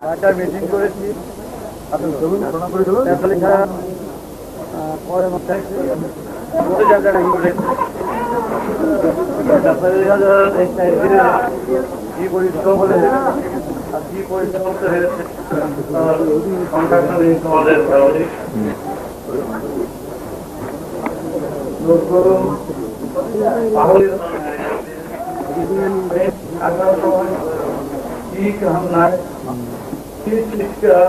একটা মিটিং করেছি পরে জায়গাটা কি পরিশ্রম বলে আর কি পরিশ্রম করতে হয়েছে ठीक हमने इस चीज का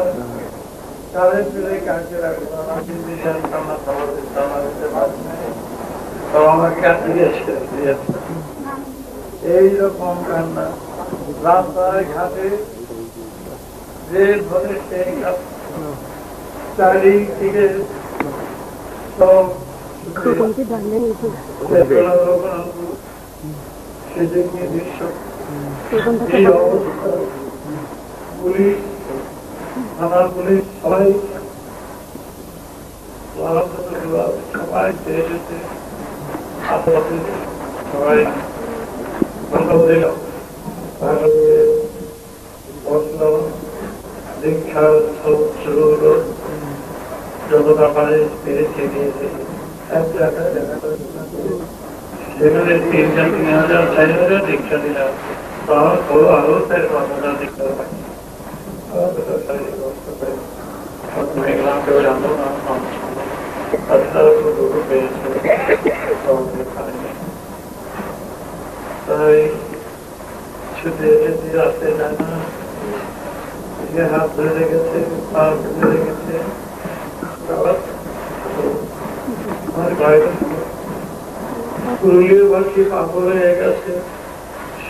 सारे पूरे कार्य रखना जिंदगी करना खबर देता हमारे पास में तो हमारे क्या चाहिए এই রকম কান্না রাস্তায় ঘাটে রেল ধরে চারিদিকে সব সেদিকে দৃশ্য এই অবস্থা পুলিশ থানার পুলিশ সবাই সবাই এসেছে আশপাশে সবাই বসলো দীক্ষা শুরু হলো যতটা পারে পেরেছে দিয়েছে সেখানে 3,000 4,000 দীক্ষা দিলাম আরো 5,000 দীক্ষা পাই শারীরিক অবস্থা পাই মেঘলাম কেউ জানতো না তাছাড়া দুটো পেয়েছে তাই ছুটে এসেছি রাস্তায় যায় না হাত ধরে রেখেছে পা ধরে রেখেছে আমার গাড়িটা পুরুলিয়ার বাসী পাগল হয়ে গেছে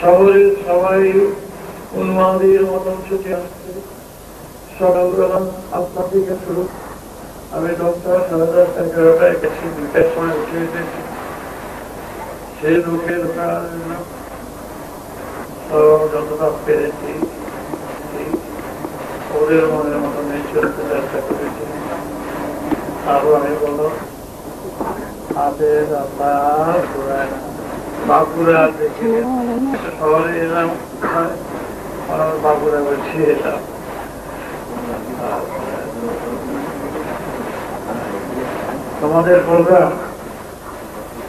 শহরের সবাই উন্মাদের মতন ছুটে আসছে সকালবেলা 8টা থেকে শুরু আমি ডক্টর 11:30 গেছি 2টার সময় উঠে এসেছি সে লোকে ঢোকার জন্য যতটা পেরেছি ওদের মনের মতন চলতে চেষ্টা করেছি তারপর আমি বললো হাতে রাস্তা ঘুরায় না বাঁকুড়া দেখে শহরে এলাম বাঁকুড়া বলছি এলাম তোমাদের প্রোগ্রাম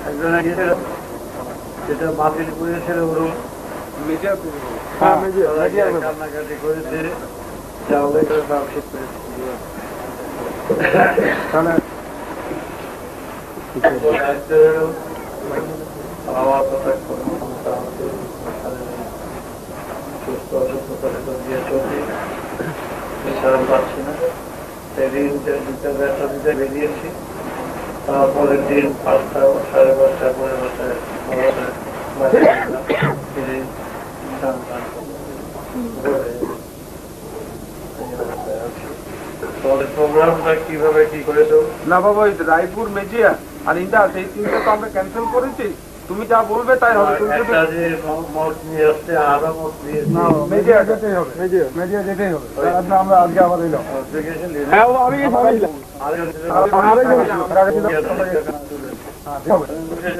একজনে গিয়েছিল যেটা বাতিল করেছিল ওর কান্নাকাটি করেছে চাউলে করে সব ঠিক করেছে সুস্থ অসুস্থতার দিয়ে চলছি বিশাল পাচ্ছি না সেদিন ব্যবসা দিতে বেরিয়েছি তারপরের দিন 5টা 5:30 পরে বাসায় ফিরে প্রোগ্রামটা কিভাবে কি করেছো না বাবা ওই রায়পুর মেজিয়া আর ইন্ডা সেই তিনটা তো আমরা ক্যান্সেল করেছি তুমি যা বলবে তাই হবে তুমি একটা যে মত নিয়ে আসছে আরো মত নিয়ে না মেজিয়া যেতেই হবে মেজিয়া যেতেই হবে আমরা আজকে আবার এলাম হ্যাঁ আমি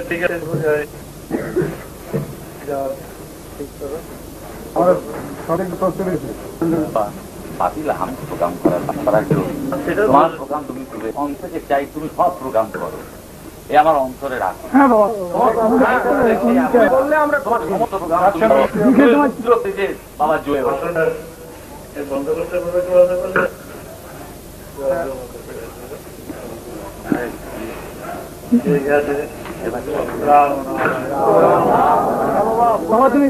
ঠিক আছে আমরা সঠিক প্রস্তুতি বাতিল হাম প্রোগ্রাম করার তোমার প্রোগ্রাম তুমি অন্তরে চাই তুমি সব প্রোগ্রাম করো এ আমার অন্তরে রাখো বাবা জয় বন্ধ করতে পারবে ঠিক আছে বাবা তুমি